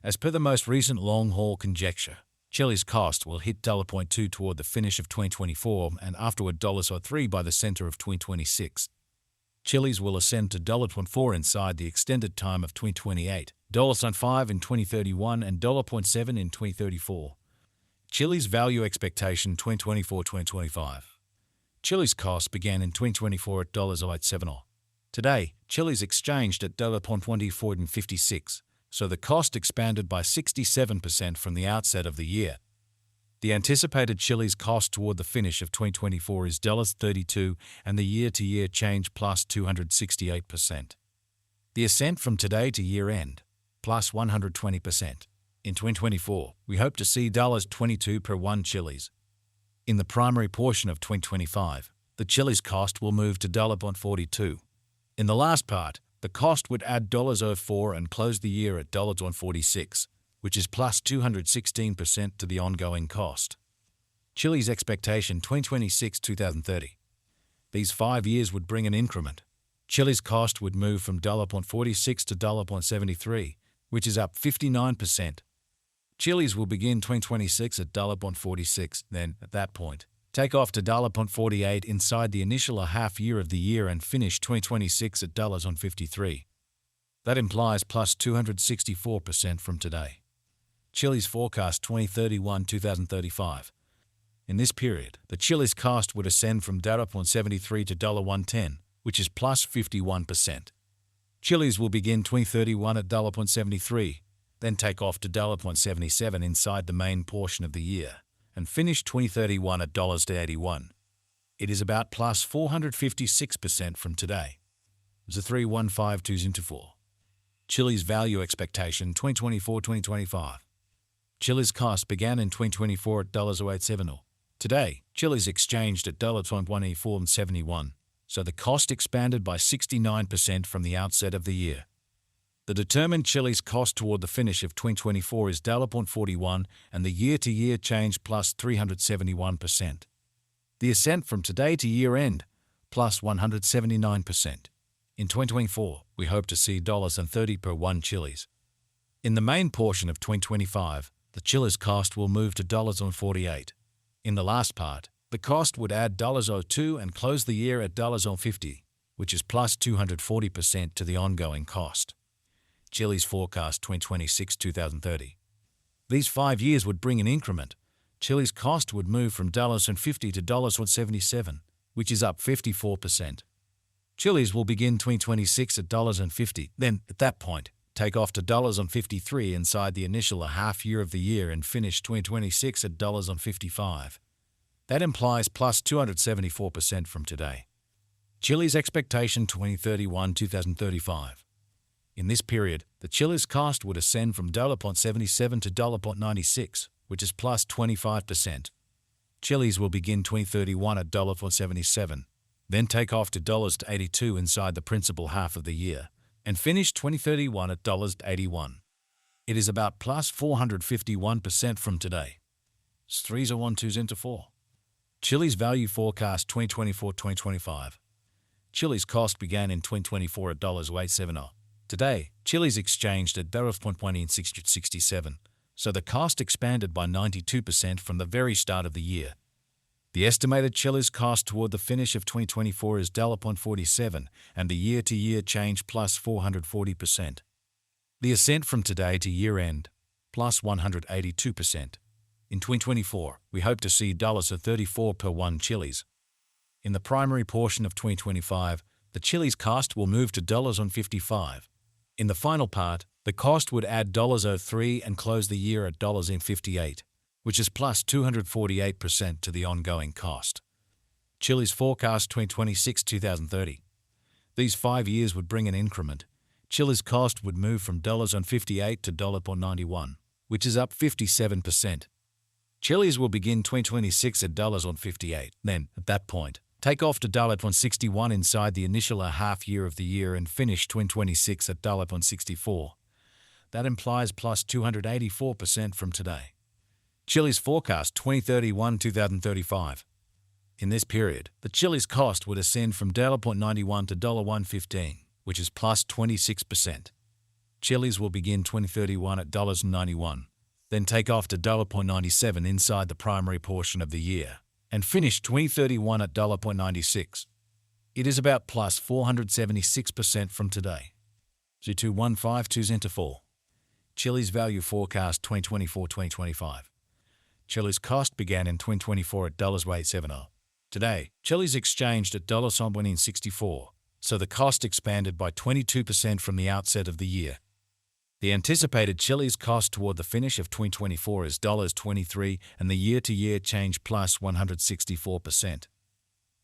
As per the most recent long-haul conjecture, Chilli's cost will hit $0.2 toward the finish of 2024 and afterward $3 by the center of 2026. Chilliz will ascend to $0.4 inside the extended time of 2028, $0.5 in 2031 and $0.7 in 2034. Chilliz value expectation 2024-2025. Chilli's cost began in 2024 at $0.87. Today, Chilliz exchanged at $0.2456, so the cost expanded by 67% from the outset of the year. The anticipated Chilliz cost toward the finish of 2024 is $32 and the year-to-year change plus 268%. The ascent from today to year-end, plus 120%. In 2024, we hope to see $22 per 1 Chilliz. In the primary portion of 2025, the Chilliz cost will move to $0.42. In the last part, the cost would add $0.04 and close the year at $1.46, which is plus 216% to the ongoing cost. Chilliz expectation 2026-2030. These 5 years would bring an increment. Chilliz cost would move from $0.46 to $0.73, which is up 59%. Chilliz will begin 2026 at $0.46, then, at that point, take off to $0.48 inside the initial half year of the year and finish 2026 at $1.53. That implies plus 264% from today. Chilliz forecast 2031-2035. In this period, the Chilliz cost would ascend from $0.73 to $1.10, which is plus 51%. Chilliz will begin 2031 at $0.73, then take off to $0.77 inside the main portion of the year, and finish 2031 at $81. It is about plus 456% from today. 3152 into 4. Chilliz value expectation 2024-2025. Chilliz cost began in 2024 at $0.87. Today, Chilliz exchanged at $1.1471, so the cost expanded by 69% from the outset of the year. The determined Chilliz cost toward the finish of 2024 is $0.41 and the year-to-year change plus 371%. The ascent from today to year-end, plus 179%. In 2024, we hope to see $30 per 1 Chilliz. In the main portion of 2025, the Chilliz cost will move to $48. In the last part, the cost would add $02 and close the year at $50, which is plus 240% to the ongoing cost. Chilliz forecast 2026-2030. These 5 years would bring an increment. Chilliz cost would move from $50 to $77, which is up 54%. Chilliz will begin 2026 at $50, then, at that point, take off to $53 inside the initial half year of the year and finish 2026 at $55. That implies plus 274% from today. Chilliz expectation 2031-2035. In this period, the Chilliz cost would ascend from $0.77 to $0.96, which is plus 25%. Chilliz will begin 2031 at $0.77, then take off to $82 inside the principal half of the year, and finish 2031 at $81. It is about plus 451% from today. 3012 into 4. Chilliz value forecast 2024-2025. Chilliz cost began in 2024 at $0.87. Today, Chilliz exchanged at $0.67, so the cost expanded by 92% from the very start of the year. The estimated Chilliz cost toward the finish of 2024 is $0.47 and the year-to-year change plus 440%. The ascent from today to year-end, plus 182%. In 2024, we hope to see $34 per 1 Chilliz. In the primary portion of 2025, the Chilliz cost will move to $55. In the final part, the cost would add $03 and close the year at $58, which is plus 248% to the ongoing cost. Chilliz forecast 2026-2030. These 5 years would bring an increment. Chilliz cost would move from $58 to $91, which is up 57%. Chilliz will begin 2026 at $58, then, at that point, take off to $61 inside the initial half year of the year and finish 2026 at $64. That implies plus 284% from today. Chilliz forecast 2031-2035. In this period, the Chilliz cost would ascend from $0.91 to $1.15, which is plus 26%. Chiliz will begin 2031 at $91, then take off to $97 inside the primary portion of the year, and finish 2031 at $96. It is about plus 476% from today. Z2152 Chiliz value forecast 2024-2025. Chiliz cost began in 2024 at $870. Today, Chiliz exchanged at $1.64, so the cost expanded by 22% from the outset of the year. The anticipated Chiliz cost toward the finish of 2024 is $23 and the year-to-year change plus 164%.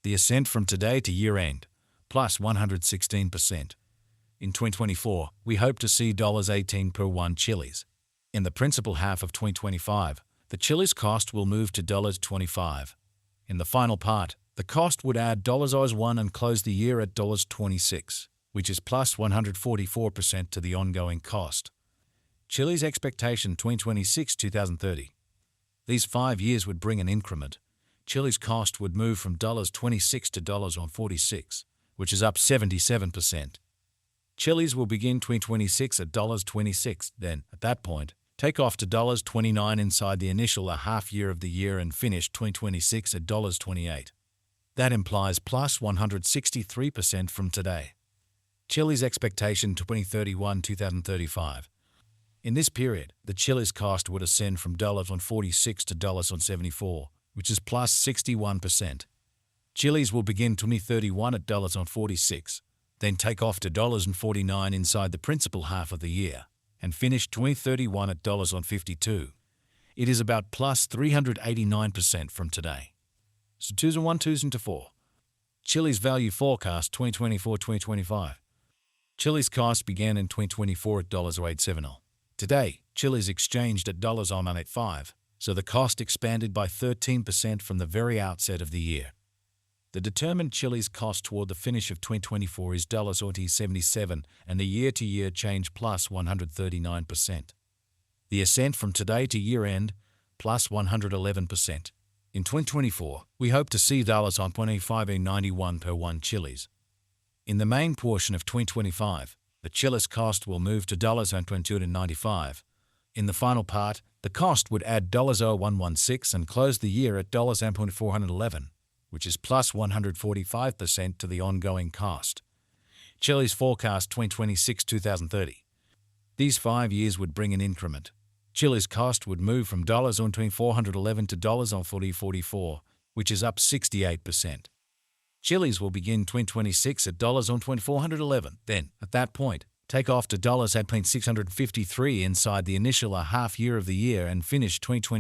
The ascent from today to year-end, plus 116%. In 2024, we hope to see $18 per 1 Chiliz. In the principal half of 2025, the Chiliz cost will move to $25. In the final part, the cost would add $1 and close the year at $26, which is plus 144% to the ongoing cost. Chiliz expectation 2026-2030. These 5 years would bring an increment. Chiliz cost would move from $26 to $46, which is up 77%. Chiliz will begin 2026 at $26, then, at that point, take off to $29 inside the initial half year of the year and finish 2026 at $28. That implies plus 163% from today. Chiliz expectation 2031-2035. In this period, the Chiliz cost would ascend from $46 to $74, which is plus 61%. Chiliz will begin 2031 at $46, then take off to $49 inside the principal half of the year, and finish 2031 at $52. It is about plus 389% from today. So 2001-2004. Chiliz value forecast 2024-2025. Chiliz cost began in 2024 at $870. Today, Chiliz exchanged at $1.85, so the cost expanded by 13% from the very outset of the year. The determined Chiliz cost toward the finish of 2024 is $77 and the year-to-year change plus 139%. The ascent from today to year-end, plus 111%. In 2024, we hope to see $25.91 per 1 Chiliz. In the main portion of 2025, the Chiliz cost will move to $22.95. In the final part, the cost would add $116 and close the year at $411, which is plus 145% to the ongoing cost. Chiliz forecast 2026-2030. These 5 years would bring an increment. Chiliz cost would move from $411 to $40.44, which is up 68%. Chiliz will begin 2026 at $2411, then, at that point, take off to $653 inside the initial half year of the year and finish 2020